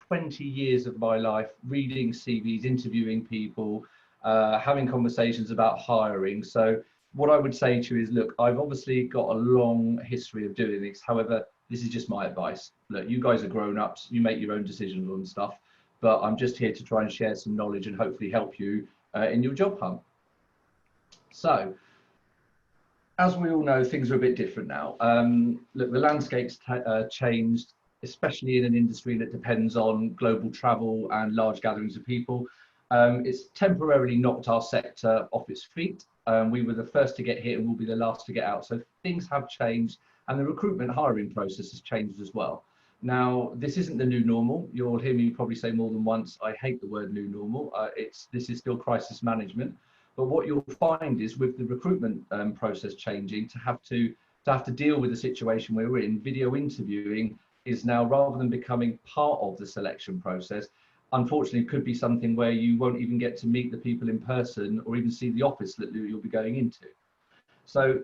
20 years of my life reading CVs, interviewing people, having conversations about hiring. So what I would say to you is, look, I've obviously got a long history of doing this. However, this is just my advice. Look, you guys are grown-ups, you make your own decisions on stuff, but I'm just here to try and share some knowledge and hopefully help you in your job hunt. So, as we all know, things are a bit different now. Look, the landscape's changed, especially in an industry that depends on global travel and large gatherings of people. It's temporarily knocked our sector off its feet. We were the first to get hit and we'll be the last to get out. So things have changed, and the recruitment hiring process has changed as well. Now, this isn't the new normal. You'll hear me probably say more than once, I hate the word new normal. This is still crisis management. But what you'll find is with the recruitment process changing, to have to deal with the situation we're in, video interviewing is now, rather than becoming part of the selection process, unfortunately could be something where you won't even get to meet the people in person or even see the office that you'll be going into. So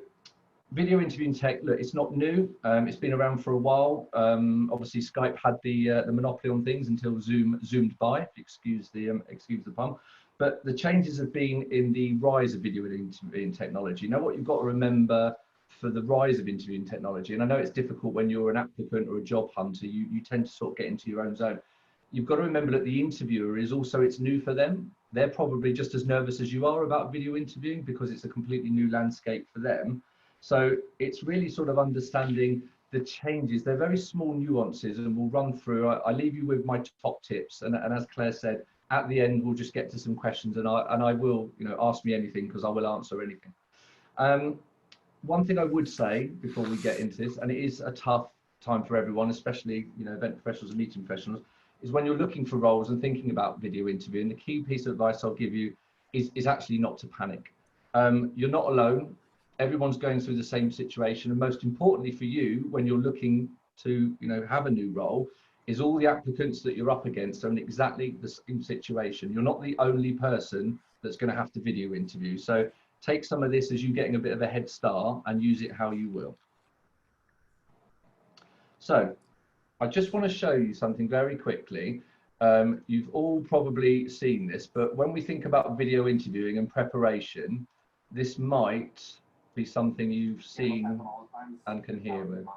video interviewing tech, look, it's not new. It's been around for a while. Obviously, Skype had the monopoly on things until Zoom zoomed by, if you excuse the pun. But the changes have been in the rise of video interviewing technology. Now, what you've got to remember for the rise of interviewing technology, and I know it's difficult when you're an applicant or a job hunter, you tend to sort of get into your own zone. You've got to remember that the interviewer is also, it's new for them. They're probably just as nervous as you are about video interviewing because it's a completely new landscape for them. So it's really sort of understanding the changes. They're very small nuances, and we'll run through. I leave you with my top tips, and as Claire said, at the end we'll just get to some questions, and I will, ask me anything because I will answer anything. One thing I would say before we get into this, and it is a tough time for everyone, especially event professionals and meeting professionals, is when you're looking for roles and thinking about video interviewing, the key piece of advice I'll give you is actually not to panic. You're not alone. Everyone's going through the same situation, and most importantly for you, when you're looking to have a new role, is all the applicants that you're up against are in exactly the same situation. You're not the only person that's going to have to video interview. So take some of this as you getting a bit of a head start and use it how you will. So I just want to show you something very quickly. You've all probably seen this, but when we think about video interviewing and preparation, this might be something you've seen and can hear with.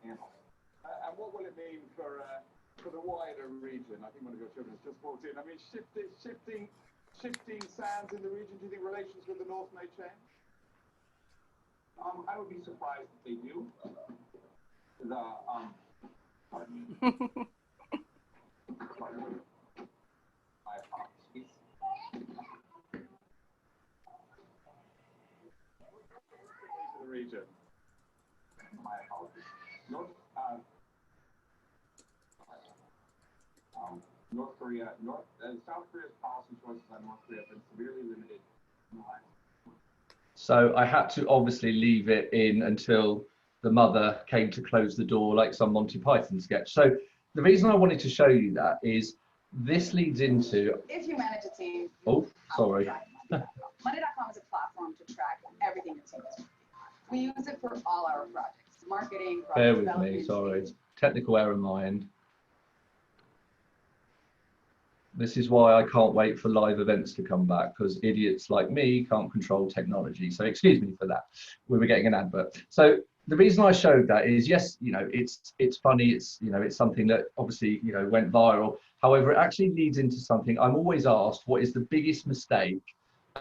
And what will it mean for the wider region? I think one of your children has just walked in. I mean, shifting sands in the region. Do you think relations with the North may change? I would be surprised if they do. Pardon me. My apologies. The region. My apologies. North Korea, South Korea's policy choices on North Korea have been severely limited in the last. So I had to obviously leave it in until the mother came to close the door, like some Monty Python sketch. So the reason I wanted to show you that is this leads into. If you manage a team. Oh, sorry. Monday.com is a platform to track everything a team is. We use it for all our projects, marketing, product Bear with development. me, sorry. Technical error on my end. This is why I can't wait for live events to come back, because idiots like me can't control technology. So excuse me for that. We were getting an advert. So the reason I showed that is, yes, it's funny. It's it's something that obviously went viral. However, it actually leads into something I'm always asked: what is the biggest mistake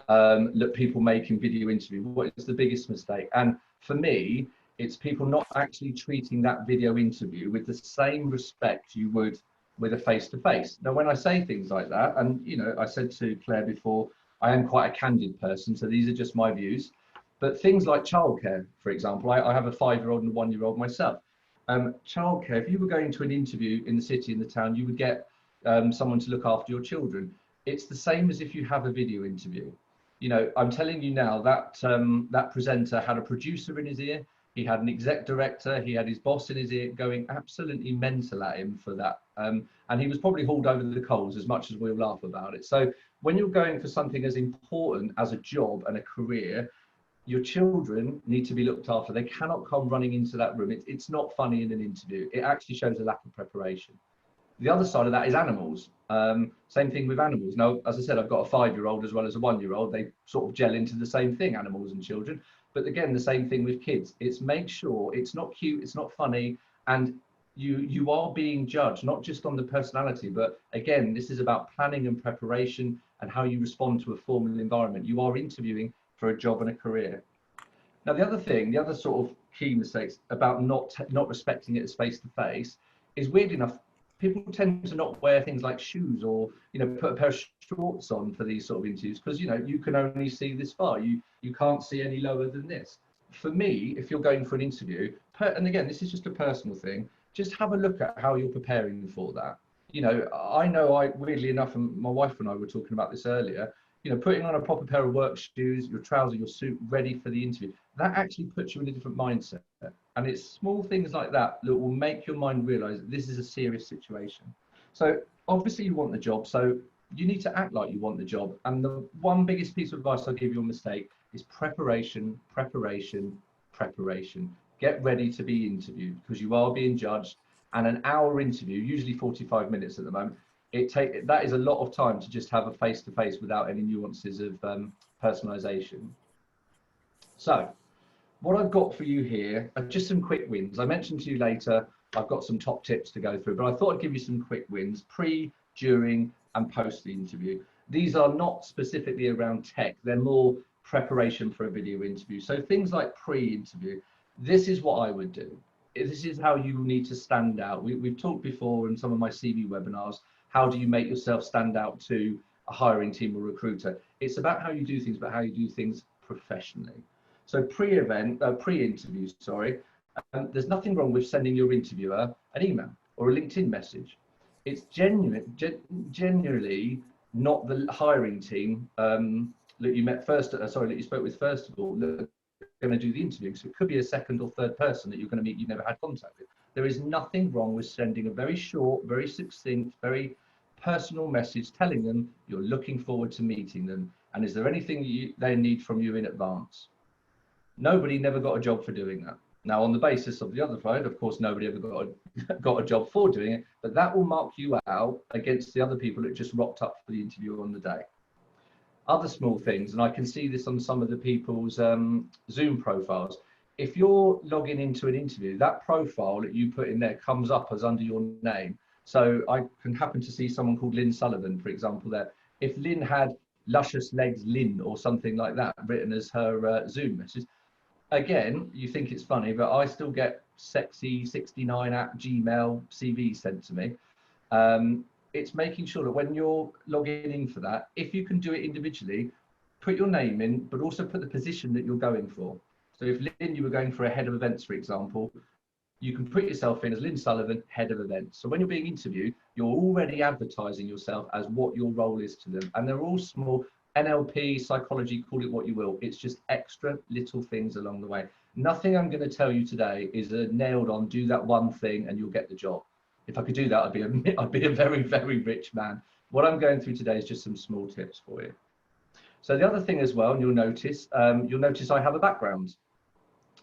that people make in video interview? What is the biggest mistake? And for me, it's people not actually treating that video interview with the same respect you would with a face-to-face. Now, when I say things like that, and I said to Claire before, I am quite a candid person, so these are just my views. But things like childcare, for example, I have a 5-year-old and a 1-year-old myself. Childcare, if you were going to an interview in the city, in the town, you would get someone to look after your children. It's the same as if you have a video interview. I'm telling you now that that presenter had a producer in his ear. He had an exec director, he had his boss in his ear going absolutely mental at him for that. And he was probably hauled over the coals, as much as we'll laugh about it. So when you're going for something as important as a job and a career, your children need to be looked after. They cannot come running into that room. It's not funny in an interview. It actually shows a lack of preparation. The other side of that is animals. Same thing with animals. Now, as I said, I've got a 5-year-old as well as a 1-year-old. They sort of gel into the same thing, animals and children. But again, the same thing with kids. It's make sure it's not cute, it's not funny, and you are being judged, not just on the personality, but again, this is about planning and preparation and how you respond to a formal environment. You are interviewing for a job and a career. Now, the other sort of key mistakes about not respecting it as face to face is, weird enough, people tend to not wear things like shoes or, you know, put a pair of shorts on for these sort of interviews, because, you know, you can only see this far. You can't see any lower than this. For me, if you're going for an interview, and again, this is just a personal thing, just have a look at how you're preparing for that. You know, weirdly enough, and my wife and I were talking about this earlier, you know, putting on a proper pair of work shoes, your trousers, your suit, ready for the interview, that actually puts you in a different mindset. And it's small things like that that will make your mind realize that this is a serious situation. So obviously you want the job, so you need to act like you want the job. And the one biggest piece of advice I'll give you on mistake is preparation, preparation, preparation. Get ready to be interviewed, because you are being judged. And an hour interview, usually 45 minutes at the moment, that is a lot of time to just have a face-to-face without any nuances of personalization. So what I've got for you here are just some quick wins. I mentioned to you later, I've got some top tips to go through, but I thought I'd give you some quick wins pre, during, and post the interview. These are not specifically around tech, they're more preparation for a video interview. So things like pre-interview, this is what I would do. This is how you need to stand out. We've talked before in some of my CV webinars, how do you make yourself stand out to a hiring team or recruiter? It's about how you do things, but how you do things professionally. So pre-interview, there's nothing wrong with sending your interviewer an email or a LinkedIn message. It's genuinely not the hiring team that you met first, that you spoke with first of all, that are going to do the interview. So it could be a second or third person that you're going to meet you've never had contact with. There is nothing wrong with sending a very short, very succinct, very personal message telling them you're looking forward to meeting them, and is there anything they need from you in advance. Nobody never got a job for doing that. Now, on the basis of the other side, of course, nobody ever got a job for doing it, but that will mark you out against the other people that just rocked up for the interview on the day. Other small things, and I can see this on some of the people's Zoom profiles. If you're logging into an interview, that profile that you put in there comes up as under your name. So I can happen to see someone called Lynn Sullivan, for example, there. If Lynn had luscious legs Lynn or something like that written as her Zoom message, again, you think it's funny, but I still get sexy69@gmail CV sent to me. It's making sure that when you're logging in for that, if you can do it individually, put your name in, but also put the position that you're going for. So if Lynn, you were going for a head of events, for example, you can put yourself in as Lynn Sullivan, head of events. So when you're being interviewed, you're already advertising yourself as what your role is to them. And they're all small, NLP, psychology, call it what you will. It's just extra little things along the way. Nothing I'm going to tell you today is a nailed on, do that one thing and you'll get the job. If I could do that, I'd be a very, very rich man. What I'm going through today is just some small tips for you. So the other thing as well, and you'll notice I have a background.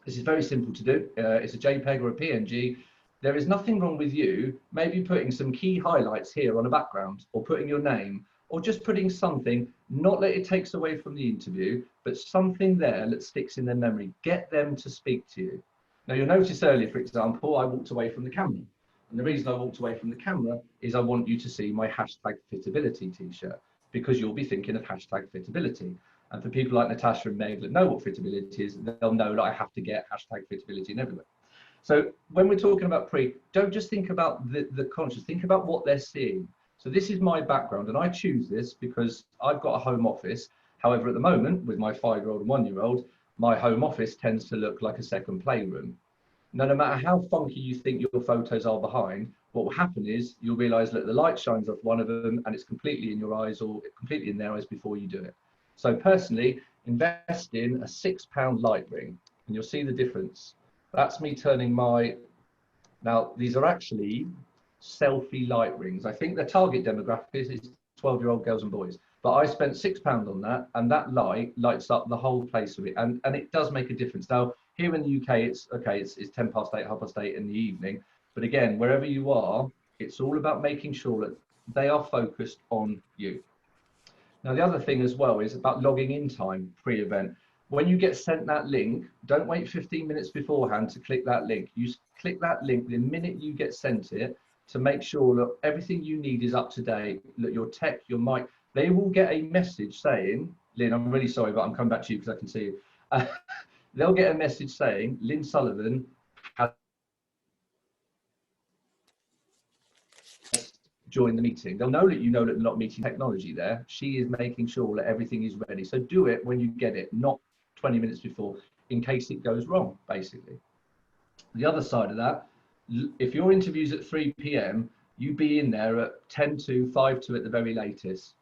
This is very simple to do. It's a JPEG or a PNG. There is nothing wrong with you maybe putting some key highlights here on a background, or putting your name, or just putting something, not that it takes away from the interview, but something there that sticks in their memory. Get them to speak to you. Now, you'll notice earlier, for example, I walked away from the camera. And the reason I walked away from the camera is I want you to see my #fitability t-shirt, because you'll be thinking of #fitability. And for people like Natasha and Meg that know what fitability is, they'll know that I have to get #fitability in everywhere. So when we're talking about pre, don't just think about the conscious, think about what they're seeing. So this is my background, and I choose this because I've got a home office. However, at the moment, with my 5-year-old and 1-year-old, my home office tends to look like a second playroom. Now, no matter how funky you think your photos are behind, what will happen is you'll realize that the light shines off one of them and it's completely in your eyes or completely in their eyes before you do it. So personally, invest in a £6 light ring and you'll see the difference. That's me turning now these are actually selfie light rings. I think the target demographic is 12-year-old girls and boys, but I spent £6 on that, and that light lights up the whole place with it, and it does make a difference. Now, here in the UK, it's 8:10, 8:30 in the evening, but again, wherever you are, It's all about making sure that they are focused on you. Now, the other thing as well is about logging in time pre-event. When you get sent that link, don't wait 15 minutes beforehand to click that link. You click that link the minute you get sent it to make sure that everything you need is up to date, that your tech, your mic, they will get a message saying, Lynn, I'm really sorry, but I'm coming back to you because I can see you. They'll get a message saying, Lynn Sullivan has joined the meeting. They'll know that you know that they're not meeting technology there. She is making sure that everything is ready. So do it when you get it, not 20 minutes before, in case it goes wrong, basically. The other side of that, if your interview's at 3 p.m, you be in there at 10 to 5 to at the very latest.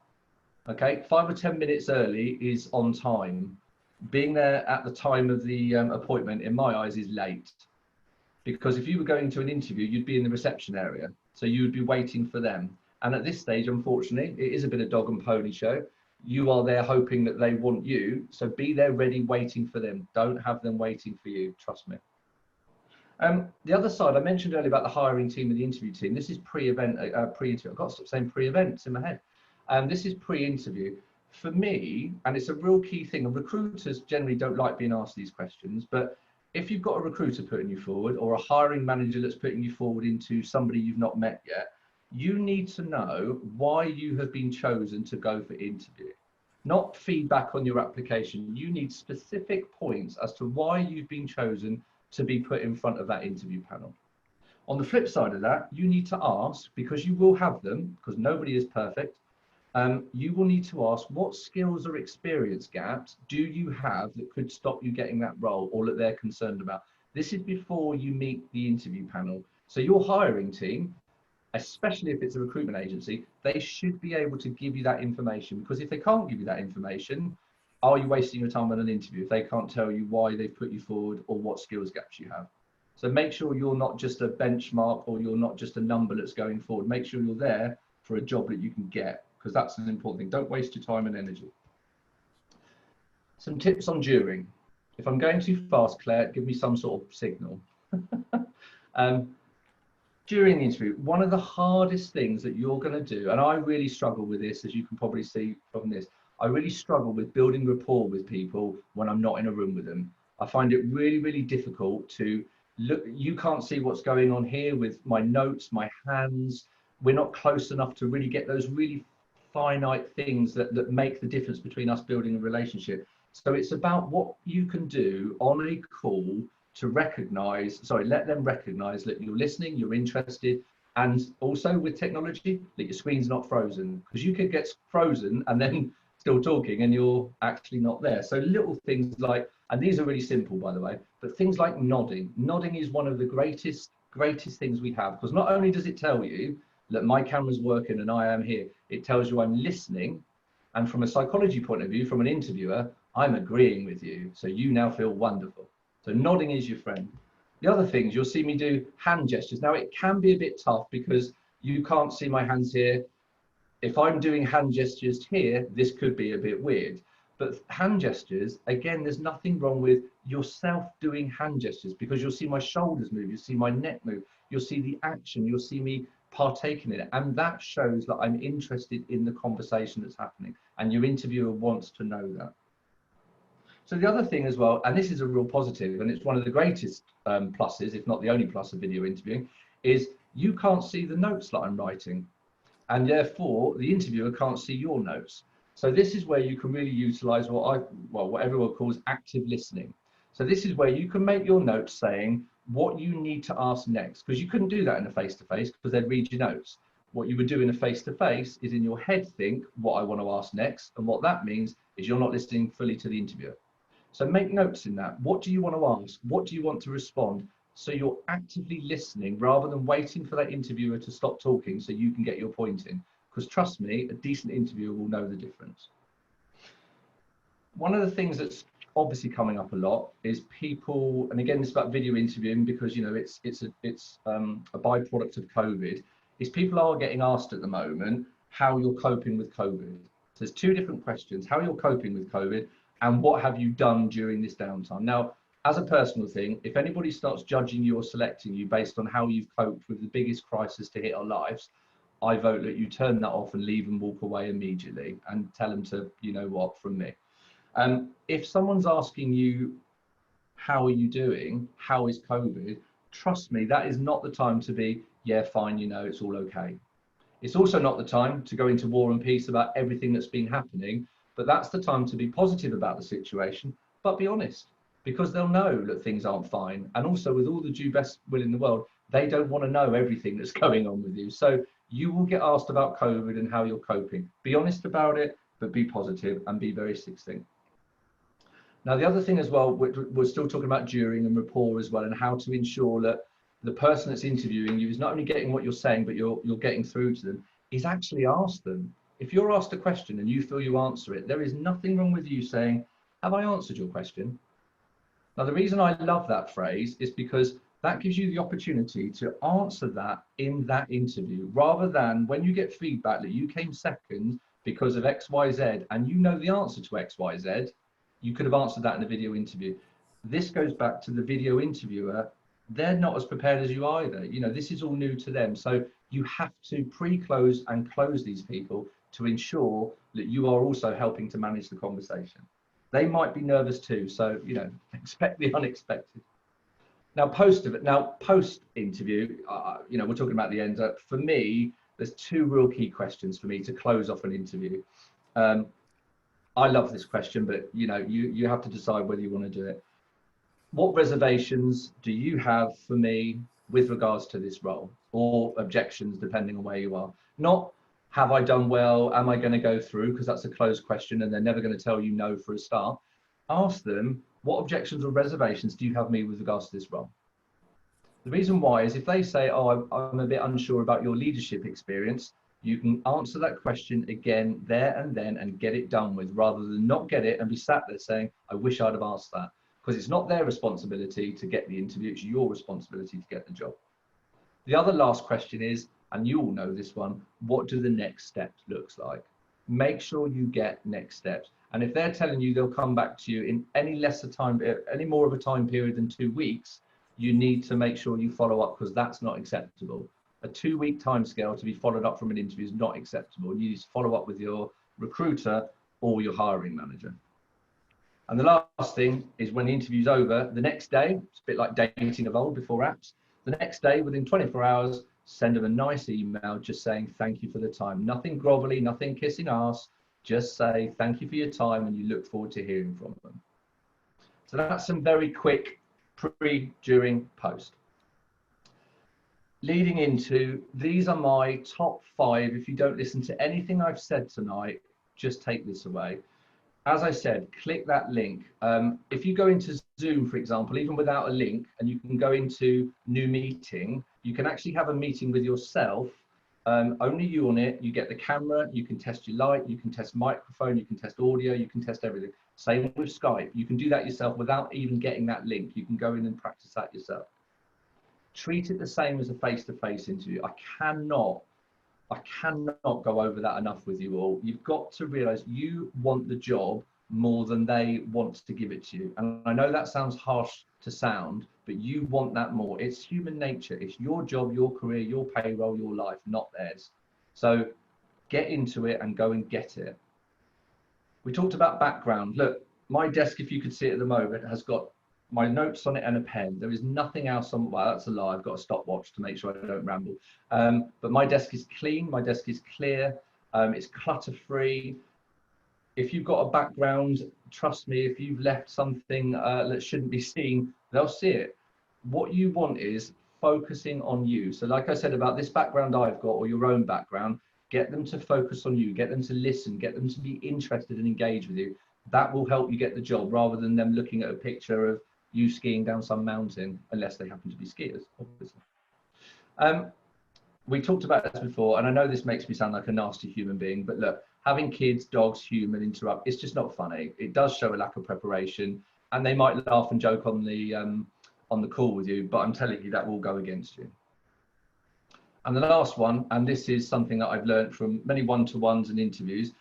Okay, 5 or 10 minutes early is on time. Being there at the time of the appointment, in my eyes, is late. Because if you were going to an interview, you'd be in the reception area. So you would be waiting for them. And at this stage, unfortunately, it is a bit of dog and pony show. You are there hoping that they want you. So be there ready, waiting for them. Don't have them waiting for you, trust me. The other side, I mentioned earlier about the hiring team and the interview team. This is pre-event, pre-interview. I've got to stop saying pre-event, it's in my head. This is pre-interview. For me, and it's a real key thing, and recruiters generally don't like being asked these questions, but if you've got a recruiter putting you forward or a hiring manager that's putting you forward into somebody you've not met yet, you need to know why you have been chosen to go for interview. Not feedback on your application. You need specific points as to why you've been chosen to be put in front of that interview panel. On the flip side of that, you need to ask, because you will have them, because nobody is perfect, you will need to ask what skills or experience gaps do you have that could stop you getting that role or that they're concerned about. This is before you meet the interview panel. So your hiring team, especially if it's a recruitment agency, they should be able to give you that information, because if they can't give you that information, are you wasting your time on an interview if they can't tell you why they've put you forward or what skills gaps you have? So make sure you're not just a benchmark or you're not just a number that's going forward. Make sure you're there for a job that you can get, because that's an important thing. Don't waste your time and energy. Some tips on during. If I'm going too fast, Claire, give me some sort of signal. During the interview, one of the hardest things that you're going to do, and I really struggle with this, as you can probably see from this, I really struggle with building rapport with people when I'm not in a room with them. I find it really, really difficult to look. You can't see what's going on here with my notes, my hands. We're not close enough to really get those really finite things that make the difference between us building a relationship. So it's about what you can do on a call to recognize, let them recognize that you're listening, you're interested, and also with technology, that your screen's not frozen, because you could get frozen and then still talking and you're actually not there. So little things like, and these are really simple, by the way, but things like nodding. Nodding is one of the greatest things we have, because not only does it tell you that my camera's working and I am here, it tells you I'm listening. And from a psychology point of view, from an interviewer, I'm agreeing with you. So you now feel wonderful. So nodding is your friend. The other things, you'll see me do hand gestures. Now it can be a bit tough because you can't see my hands here. If I'm doing hand gestures here, this could be a bit weird. But hand gestures, again, there's nothing wrong with yourself doing hand gestures, because you'll see my shoulders move, you'll see my neck move, you'll see the action, you'll see me partaking in it. And that shows that I'm interested in the conversation that's happening. And your interviewer wants to know that. So the other thing as well, and this is a real positive, and it's one of the greatest pluses, if not the only plus of video interviewing, is you can't see the notes that I'm writing. And therefore, the interviewer can't see your notes. So this is where you can really utilize what everyone calls active listening. So this is where you can make your notes saying what you need to ask next, because you couldn't do that in a face-to-face because they'd read your notes. What you would do in a face-to-face is in your head think what I want to ask next, and what that means is you're not listening fully to the interviewer. So make notes in that. What do you want to ask? What do you want to respond? So you're actively listening rather than waiting for that interviewer to stop talking so you can get your point in. Because trust me, a decent interviewer will know the difference. One of the things that's obviously coming up a lot is people, and again, it's about video interviewing because, you know, it's a byproduct of COVID, is people are getting asked at the moment how you're coping with COVID. So there's two different questions: how you're coping with COVID and what have you done during this downtime. Now, as a personal thing, if anybody starts judging you or selecting you based on how you've coped with the biggest crisis to hit our lives, I vote that you turn that off and leave and walk away immediately and tell them to, you know what, from me. If someone's asking you, how are you doing? How is COVID? Trust me, that is not the time to be, yeah, fine, you know, it's all okay. It's also not the time to go into war and peace about everything that's been happening, but that's the time to be positive about the situation, but be honest, because they'll know that things aren't fine. And also, with all the due best will in the world, they don't want to know everything that's going on with you. So you will get asked about COVID and how you're coping. Be honest about it, but be positive and be very succinct. Now, the other thing as well, we're still talking about during and rapport as well, and how to ensure that the person that's interviewing you is not only getting what you're saying, but you're getting through to them, is actually ask them. If you're asked a question and you feel you answer it, there is nothing wrong with you saying, have I answered your question? Now, the reason I love that phrase is because that gives you the opportunity to answer that in that interview, rather than when you get feedback that you came second because of X, Y, Z, and you know the answer to X, Y, Z, you could have answered that in a video interview. This goes back to the video interviewer. They're not as prepared as you either. You know, this is all new to them. So you have to pre-close and close these people to ensure that you are also helping to manage the conversation. They might be nervous too. So, you know, expect the unexpected. Now, post interview, you know, we're talking about the end. For me, there's two real key questions for me to close off an interview. I love this question, but you know, you have to decide whether you want to do it. What reservations do you have for me with regards to this role, or objections, depending on where you are? Not have I done well, am I going to go through, because that's a closed question and they're never going to tell you no for a start. Ask them, what objections or reservations do you have me with regards to this role? The reason why is if they say, oh, I'm a bit unsure about your leadership experience, you can answer that question again there and then and get it done with, rather than not get it and be sat there saying, I wish I'd have asked that. Because it's not their responsibility to get the interview, it's your responsibility to get the job. The other last question is, and you all know this one, what do the next steps looks like? Make sure you get next steps. And if they're telling you they'll come back to you in any more of a time period than 2 weeks, you need to make sure you follow up, because that's not acceptable. A 2-week timescale to be followed up from an interview is not acceptable. You need to follow up with your recruiter or your hiring manager. And the last thing is, when the interview's over, the next day, it's a bit like dating of old before apps, the next day, within 24 hours, send them a nice email just saying thank you for the time. Nothing grovelly, nothing kissing ass, just say thank you for your time and you look forward to hearing from them. So that's some very quick pre, during, post. Leading into, these are my top 5. If you don't listen to anything I've said tonight, just take this away. As I said, click that link. If you go into Zoom, for example, even without a link, and you can go into new meeting, you can actually have a meeting with yourself, only you on it. You get the camera, you can test your light, you can test microphone, you can test audio, you can test everything. Same with Skype. You can do that yourself without even getting that link. You can go in and practice that yourself. Treat it the same as a face-to-face interview. I cannot go over that enough with you all. You've got to realize you want the job more than they want to give it to you. And I know that sounds harsh to sound, but you want that more. It's human nature. It's your job, your career, your payroll, your life, not theirs. So get into it and go and get it. We talked about background. Look, my desk, if you could see it at the moment, has got my notes on it and a pen. There is nothing else on, well, that's a lie. I've got a stopwatch to make sure I don't ramble. But my desk is clean, my desk is clear, it's clutter-free. If you've got a background, trust me, if you've left something that shouldn't be seen, they'll see it. What you want is focusing on you. So like I said about this background I've got, or your own background, get them to focus on you, get them to listen, get them to be interested and engage with you. That will help you get the job, rather than them looking at a picture of you skiing down some mountain, unless they happen to be skiers, obviously. We talked about this before, and I know this makes me sound like a nasty human being, but look, having kids, dogs, human interrupt, it's just not funny. It does show a lack of preparation, and they might laugh and joke on the call with you, but I'm telling you that will go against you. And the last one, and this is something that I've learned from many one-to-ones and interviews,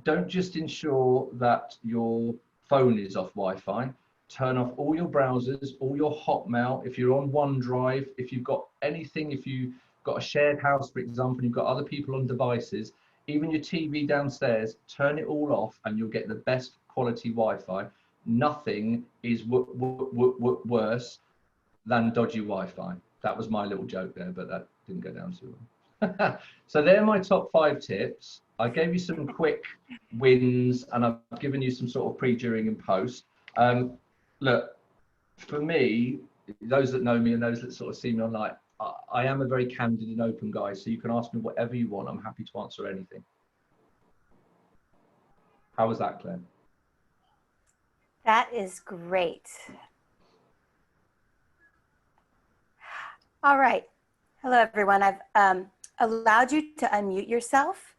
don't just ensure that your phone is off Wi-Fi. turn off all your browsers, all your Hotmail. If you're on OneDrive, if you've got anything, if you've got a shared house, for example, you've got other people on devices, even your TV downstairs, turn it all off and you'll get the best quality Wi-Fi. Nothing is worse than dodgy Wi-Fi. That was my little joke there, but that didn't go down too well. So they're my top 5 tips. I gave you some quick wins and I've given you some sort of pre, during and post. Look, for me, those that know me and those that sort of see me online, I am a very candid and open guy, so you can ask me whatever you want. I'm happy to answer anything. How was that, Claire? That is great. All right. Hello, everyone. I've allowed you to unmute yourself.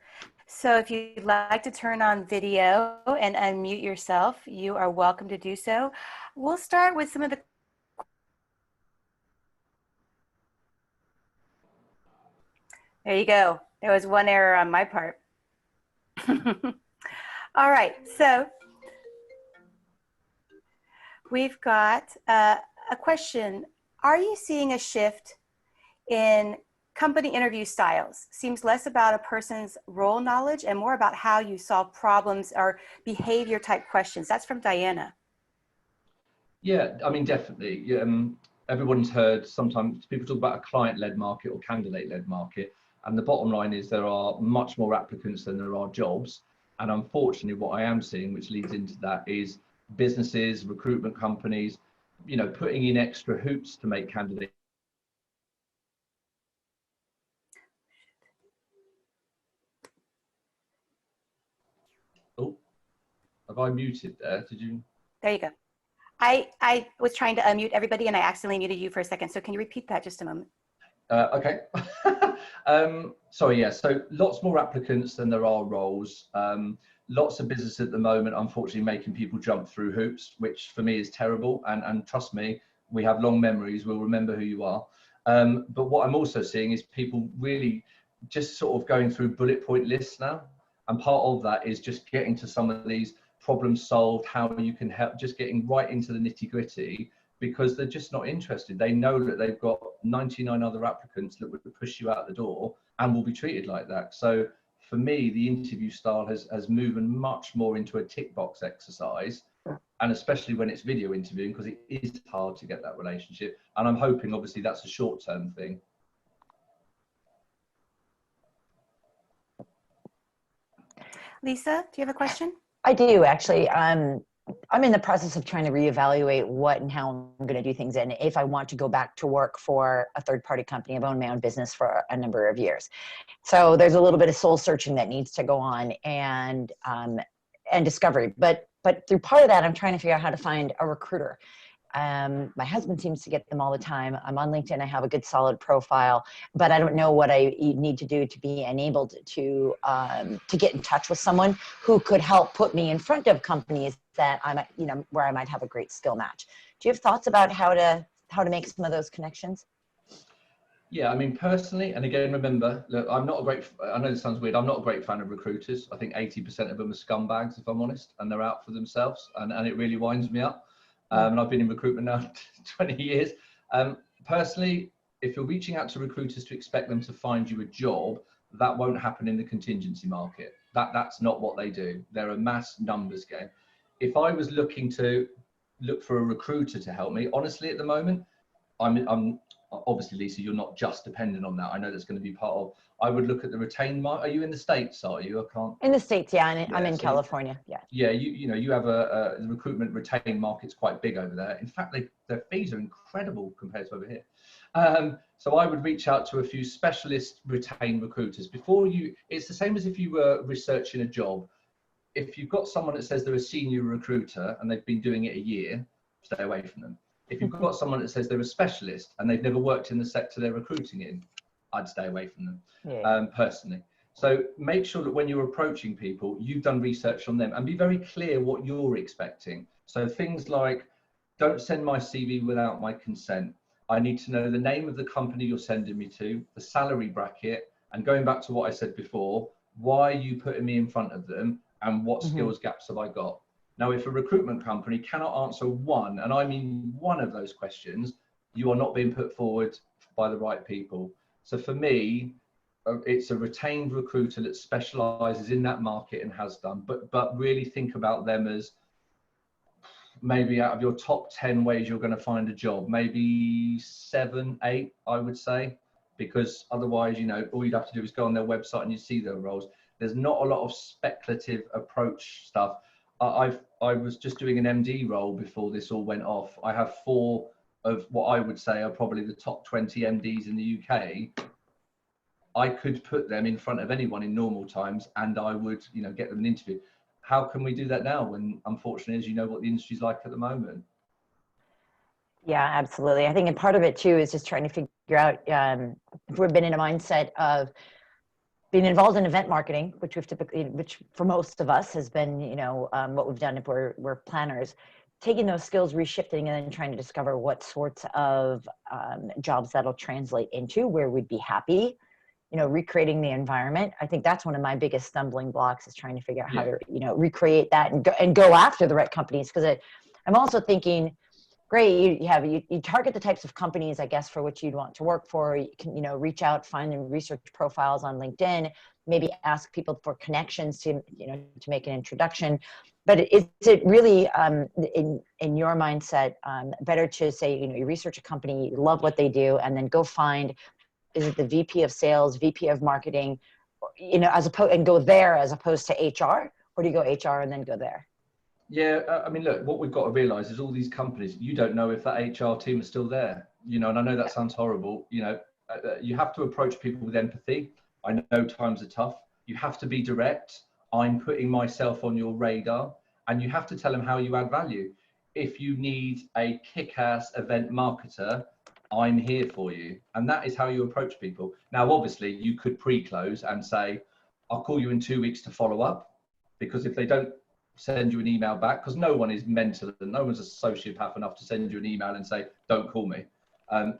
So if you'd like to turn on video and unmute yourself, you are welcome to do so. We'll start with some of the There you go. There was one error on my part. All right, so we've got a question. Are you seeing a shift in company interview styles? Seems less about a person's role knowledge and more about how you solve problems or behavior type questions. That's from Diana. Yeah, I mean, definitely. Everyone's heard sometimes people talk about a client-led market or candidate-led market. And the bottom line is there are much more applicants than there are jobs. And unfortunately, what I am seeing, which leads into that, is businesses, recruitment companies, putting in extra hoops to make candidates. Oh, have I muted there? Did you? There you go. I was trying to unmute everybody and I accidentally muted you for a second. So can you repeat that just a moment? Okay. Sorry, yeah. So lots more applicants than there are roles. Lots of business at the moment, unfortunately, making people jump through hoops, which for me is terrible. And trust me, we have long memories. We'll remember who you are. But what I'm also seeing is people really just sort of going through bullet point lists now. And part of that is just getting to some of these problems solved, how you can help, just getting right into the nitty gritty, because they're just not interested. They know that they've got 99 other applicants that would push you out the door and will be treated like that. So for me, the interview style has moved much more into a tick box exercise, and especially when it's video interviewing, because it is hard to get that relationship. And I'm hoping, obviously, that's a short-term thing. Lisa, do you have a question? I do, actually. I'm in the process of trying to reevaluate what and how I'm going to do things, and if I want to go back to work for a third-party company. I've owned my own business for a number of years, so there's a little bit of soul searching that needs to go on, and discovery. But through part of that, I'm trying to figure out how to find a recruiter. My husband seems to get them all the time. I'm on LinkedIn. I have a good solid profile, but I don't know what I need to do to be enabled to get in touch with someone who could help put me in front of companies that I'm, where I might have a great skill match. Do you have thoughts about how to make some of those connections? Yeah, I mean, personally, and again, remember, look, I know this sounds weird, I'm not a great fan of recruiters. I think 80% of them are scumbags, if I'm honest, and they're out for themselves, and it really winds me up. And I've been in recruitment now 20 years. Personally, if you're reaching out to recruiters to expect them to find you a job, that won't happen in the contingency market. That's not what they do. They're a mass numbers game. If I was looking to look for a recruiter to help me, honestly, at the moment, I'm obviously, Lisa, you're not just dependent on that. I know that's going to be part of. I would look at the retained market. Are you in the States? Are you? I can't. In the States, yeah. I'm in California. Yeah. Yeah, you have the recruitment retained market's quite big over there. In fact, their fees are incredible compared to over here. So I would reach out to a few specialist retained recruiters before you. It's the same as if you were researching a job. If you've got someone that says they're a senior recruiter and they've been doing it a year, stay away from them. If you've got someone that says they're a specialist and they've never worked in the sector they're recruiting in, I'd stay away from them, personally. So make sure that when you're approaching people, you've done research on them and be very clear what you're expecting. So things like, don't send my CV without my consent. I need to know the name of the company you're sending me to, the salary bracket, and going back to what I said before, why are you putting me in front of them and what skills gaps have I got? Now, if a recruitment company cannot answer one, and I mean one of those questions, you are not being put forward by the right people. So for me, it's a retained recruiter that specializes in that market and has done, but really think about them as maybe out of your top 10 ways you're going to find a job, maybe 7, 8, I would say, because otherwise, you know, all you'd have to do is go on their website and you see their roles. There's not a lot of speculative approach stuff. I was just doing an MD role before this all went off. I have 4 of what I would say are probably the top 20 MDs in the UK. I could put them in front of anyone in normal times and I would, you know, get them an interview. How can we do that now when, unfortunately, as you know, what the industry's like at the moment? Yeah, absolutely. I think, and part of it too is just trying to figure out if we've been in a mindset of being involved in event marketing, which we've typically, which for most of us has been, you know, what we've done if we're planners, taking those skills, reshifting, and then trying to discover what sorts of jobs that'll translate into, where we'd be happy, you know, recreating the environment. I think that's one of my biggest stumbling blocks, is trying to figure out how to, you know, recreate that and go after the right companies. Because I'm also thinking, great, you target the types of companies, I guess, for which you'd want to work for. You can, you know, reach out, find and research profiles on LinkedIn, maybe ask people for connections to, you know, to make an introduction. But is it really, in your mindset, better to say, you know, you research a company, you love what they do, and then go find, is it the VP of sales, VP of marketing, you know, and go there as opposed to HR, or do you go HR and then go there? Yeah, I mean, look, what we've got to realize is all these companies, you don't know if that HR team is still there, you know, and I know that sounds horrible, you know, you have to approach people with empathy. I know times are tough. You have to be direct. I'm putting myself on your radar, and you have to tell them how you add value. If you need a kick-ass event marketer, I'm here for you. And that is how you approach people. Now, obviously, you could pre-close and say, I'll call you in 2 weeks to follow up, because if they don't send you an email back, because no one is mental and no one's a sociopath enough to send you an email and say, don't call me.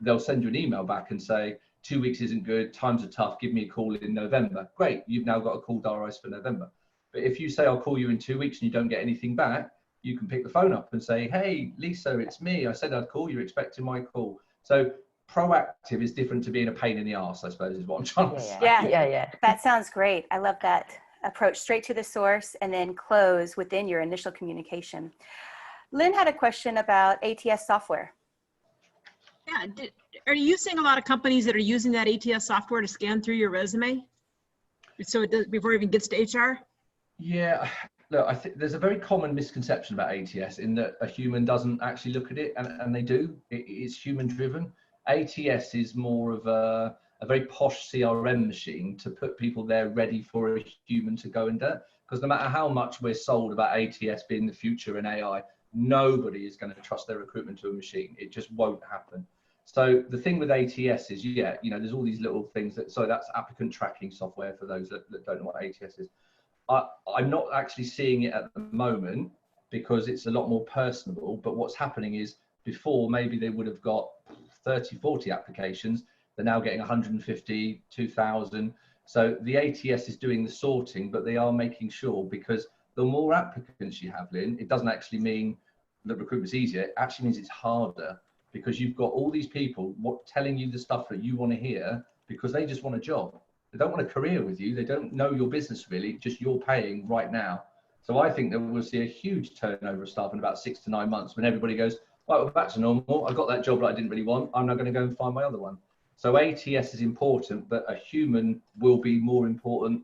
They'll send you an email back and say, 2 weeks isn't good, times are tough, give me a call in November. Great, you've now got a call diarised for November. But if you say, I'll call you in 2 weeks and you don't get anything back, you can pick the phone up and say, hey, Lisa, it's me. I said I'd call, you're expecting my call. So proactive is different to being a pain in the arse, I suppose, is what I'm trying to say. Yeah. That sounds great. I love that approach, straight to the source and then close within your initial communication. Lynn had a question about ATS software. Yeah, are you seeing a lot of companies that are using that ATS software to scan through your resume, so it does before it even gets to HR? Yeah, look, I think there's a very common misconception about ATS in that a human doesn't actually look at it, and they do. It's human driven. ATS is more of a very posh CRM machine to put people there ready for a human to go and do. Because no matter how much we're sold about ATS being the future in AI, nobody is going to trust their recruitment to a machine. It just won't happen. So the thing with ATS is, yeah, you know, there's all these little things that, so that's applicant tracking software for those that don't know what ATS is. I'm not actually seeing it at the moment because it's a lot more personable, but what's happening is before maybe they would have got 30, 40 applications, they're now getting 150, 2,000. So the ATS is doing the sorting, but they are making sure, because the more applicants you have, Lynn, it doesn't actually mean that recruitment's easier, it actually means it's harder, because you've got all these people telling you the stuff that you want to hear because they just want a job. They don't want a career with you. They don't know your business really, just you're paying right now. So I think that we'll see a huge turnover of staff in about 6 to 9 months when everybody goes, right, well, back to normal. I got that job that I didn't really want. I'm now going to go and find my other one. So ATS is important, but a human will be more important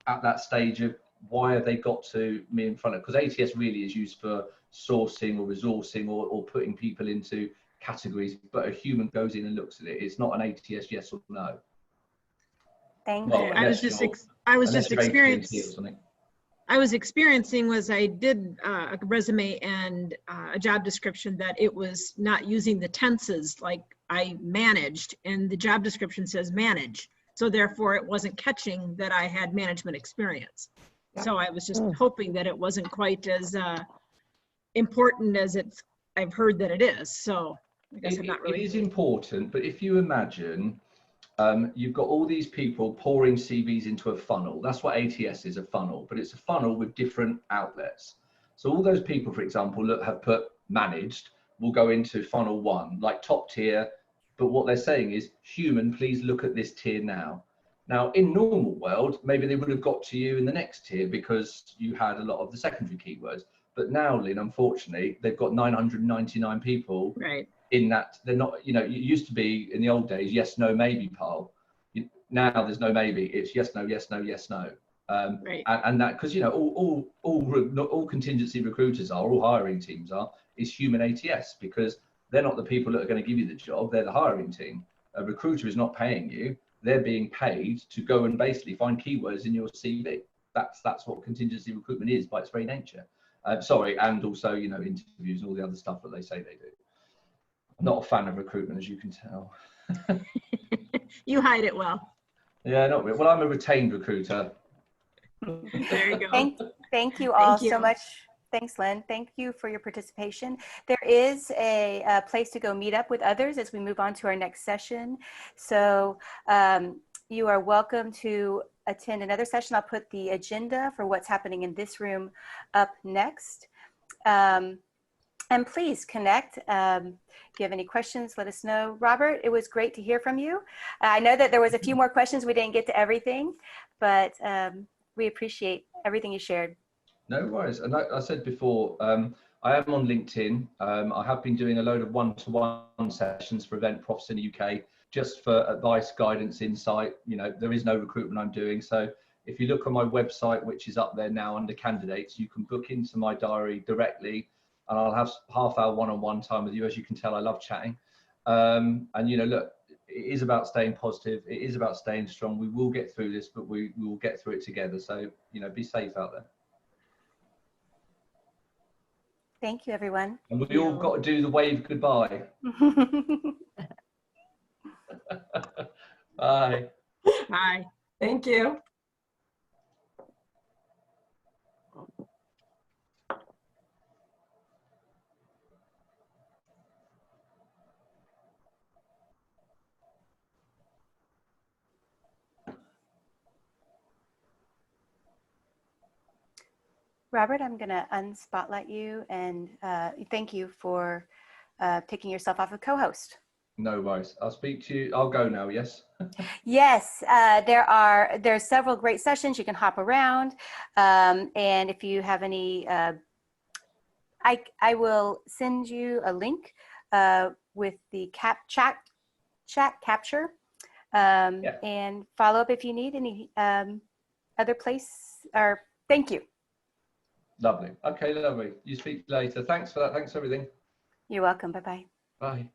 at that stage of why have they got to me in front of, because ATS really is used for sourcing or resourcing or putting people into categories, but a human goes in and looks at it. It's not an ATS yes or no. Thank you. I was experiencing was I did a resume and a job description that it was not using the tenses, like I managed, and the job description says manage. So therefore it wasn't catching that I had management experience. So I was just hoping that it wasn't quite as important as I've heard that it is. So I guess I'm not really. It is important, but if you imagine you've got all these people pouring CVs into a funnel. That's what ATS is, a funnel, but it's a funnel with different outlets. So all those people, for example, that have put managed will go into funnel 1, like top tier. But what they're saying is, human, please look at this tier now. Now, in normal world, maybe they would have got to you in the next tier because you had a lot of the secondary keywords. But now, Lynn, unfortunately, they've got 999 people in that. They're not, you know, it used to be in the old days, yes, no, maybe pile. Now there's no maybe, it's yes, no, yes, no, yes, no. And that, because, you know, all contingency recruiters are, all hiring teams are, is human ATS, because they're not the people that are going to give you the job, they're the hiring team. A recruiter is not paying you, they're being paid to go and basically find keywords in your CV. That's what contingency recruitment is by its very nature. Sorry, and also, you know, interviews and all the other stuff that they say they do. I'm not a fan of recruitment, as you can tell. You hide it well. Yeah, not really. Well, I'm a retained recruiter. There you go. Thank you all so much. Thanks, Lynn. Thank you for your participation. There is a place to go meet up with others as we move on to our next session. So you are welcome to attend another session. I'll put the agenda for what's happening in this room up next. And please connect. If you have any questions, let us know. Robert, it was great to hear from you. I know that there was a few more questions. We didn't get to everything, but we appreciate everything you shared. No worries. And like I said before, I am on LinkedIn. I have been doing a load of one-to-one sessions for event profs in the UK, just for advice, guidance, insight. You know, there is no recruitment I'm doing. So if you look on my website, which is up there now under candidates, you can book into my diary directly, and I'll have half-hour one-on-one time with you. As you can tell, I love chatting. And, you know, look, it is about staying positive. It is about staying strong. We will get through this, but we will get through it together. So, you know, be safe out there. Thank you, everyone. And we all got to do the wave goodbye. Bye. Bye. Thank you. Robert, I'm going to unspotlight you and thank you for taking yourself off of co-host. No worries. I'll speak to you. I'll go now, yes? Yes, there's several great sessions. You can hop around. And if you have any, I will send you a link with the chat capture and follow up if you need any other place, or thank you. Lovely. Okay, lovely. You speak later. Thanks for that. Thanks for everything. You're welcome. Bye-bye. Bye.